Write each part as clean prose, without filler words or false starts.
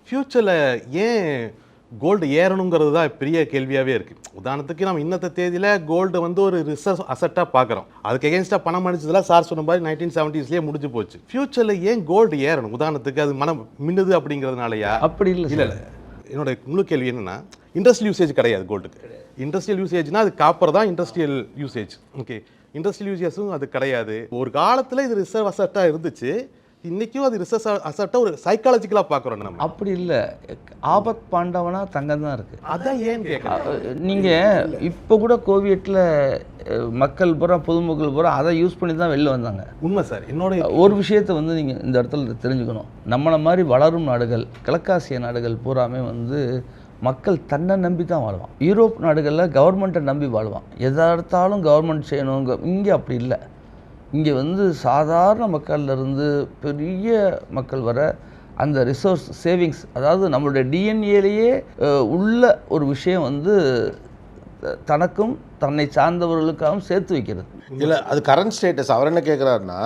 ஃப்யூச்சரில் ஏன் கோல்டு ஏறணுங்கிறது தான் பெரிய கேள்வியாகவே இருக்குது. உதாரணத்துக்கு நம்ம இன்னத்த தேதியில் கோல்டு வந்து ஒரு ரிசர்வ் அசட்டாக பார்க்குறோம். அதுக்கு எகென்ஸ்டாக பணம் அடிச்சதெல்லாம் சார் சொன்ன மாதிரி 1970s முடிஞ்சு போச்சு. ஃப்யூச்சரில் ஏன் கோல்டு ஏறணும்? உதாரணத்துக்கு அது மனம் மின்னுது அப்படிங்கிறதுனாலயா? அப்படி இல்லை. இல்லை என்னோட முழு கேள்வி என்னென்னா, இண்டஸ்ட்ரியல் யூசேஜ் கிடையாது கோல்டுக்கு. இண்டஸ்ட்ரியல் யூசேஜ்னா அது காப்பர் தான் இண்டஸ்ட்ரியல் யூசேஜ். ஓகே, இண்டஸ்ட்ரியல் யூசேஜும் அது கிடையாது. ஒரு காலத்தில் இது ரிசர்வ் அசட்டாக இருந்துச்சு, இன்றைக்கும் அது ரிசர்வ் அசட்டாக ஒரு சைக்காலஜிக்கலாக பார்க்குறோம் நம்ம. அப்படி இல்லை, ஆபத் பாண்டவனா தங்கம் தான் இருக்குது. அதான் ஏன் கேட்குறேன். நீங்கள் இப்போ கூட கோவியட்டில் மக்கள் பூரா பொதுமக்கள் பூரா அதை யூஸ் பண்ணி தான் வெளில வந்தாங்க. உண்மை சார். என்னோட ஒரு விஷயத்தை வந்து நீங்கள் இந்த இடத்துல தெரிஞ்சுக்கணும். நம்மளை மாதிரி வளரும் நாடுகள், கிழக்காசிய நாடுகள் பூராமே வந்து மக்கள் தன்னை நம்பி தான் வாழ்வான். யூரோப் நாடுகளில் கவர்மெண்ட்டை நம்பி வாழ்வான். எதாக எடுத்தாலும் கவர்மெண்ட் செய்யணுங்க. இங்கே அப்படி இல்லை. இங்கே வந்து சாதாரண மக்கள்லேருந்து பெரிய மக்கள் வர அந்த ரிசோர்ஸ் சேவிங்ஸ், அதாவது நம்மளுடைய டிஎன்ஏலேயே உள்ள ஒரு விஷயம் வந்து தனக்கும் தன்னை சார்ந்தவர்களுக்காகவும் சேர்த்து வைக்கிறது. இல்லை, அது கரண்ட் ஸ்டேட்டஸ். அவர் என்ன கேட்குறாருன்னா,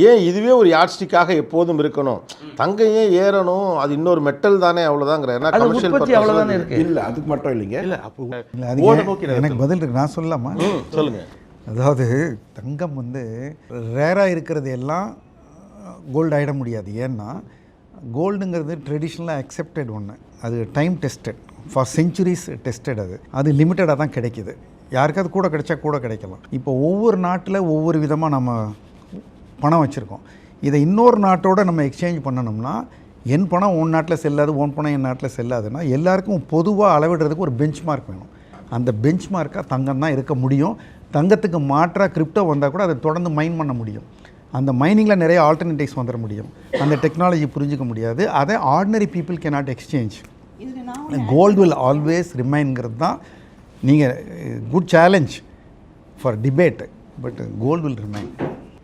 ஏன் இதுவே ஒரு யாட்ஸ்டிக்காக எப்போதும் இருக்கணும், தங்கம் ஏன் ஏறணும், அது இன்னொரு மெட்டல் தானே, அவ்வளோதாங்கிற. உற்பத்தி அவ்வளோதானே இருக்கு. இல்லை, அதுக்கு மட்டும் இல்லைங்க. இல்லை, அப்போ எனக்கு பதில் இருக்கு, நான் சொல்லலாமா? சொல்லுங்கள். அதாவது தங்கம் வந்து ரேராக இருக்கிறது எல்லாம் கோல்டு ஆகிட முடியாது. ஏன்னா கோல்டுங்கிறது ட்ரெடிஷ்னலாக அக்செப்டட் ஒன்று. அது time tested, for centuries tested. அது லிமிட்டடாக தான் கிடைக்கிது. யாருக்காவது கூட கிடைச்சா கூட கிடைக்கலாம். இப்போ ஒவ்வொரு நாட்டில் ஒவ்வொரு விதமாக நம்ம பணம் வச்சுருக்கோம். இதை இன்னொரு நாட்டோட நம்ம எக்ஸ்சேஞ்ச் பண்ணணும்னா, என் பணம் உன் நாட்டில் செல்லாது, உன் பணம் என் நாட்டில் செல்லாதுன்னா எல்லாருக்கும் பொதுவாக அளவிடுறதுக்கு ஒரு பெஞ்ச் மார்க் வேணும். அந்த பெஞ்ச் மார்க்காக தங்கம் தான் இருக்க முடியும். தங்கத்துக்கு மாற்றாக கிரிப்டோ வந்தால் கூட அதை தொடர்ந்து மைன் பண்ண முடியும். அந்த மைனிங்கில் நிறைய ஆல்டர்னேட்டிவ்ஸ் வந்துட முடியும். அந்த டெக்னாலஜி புரிஞ்சிக்க முடியாது. அதை ordinary people cannot exchange. Gold will always ரிமைன்ங்கிறது தான் நீங்கள் good challenge for debate. But gold will remain.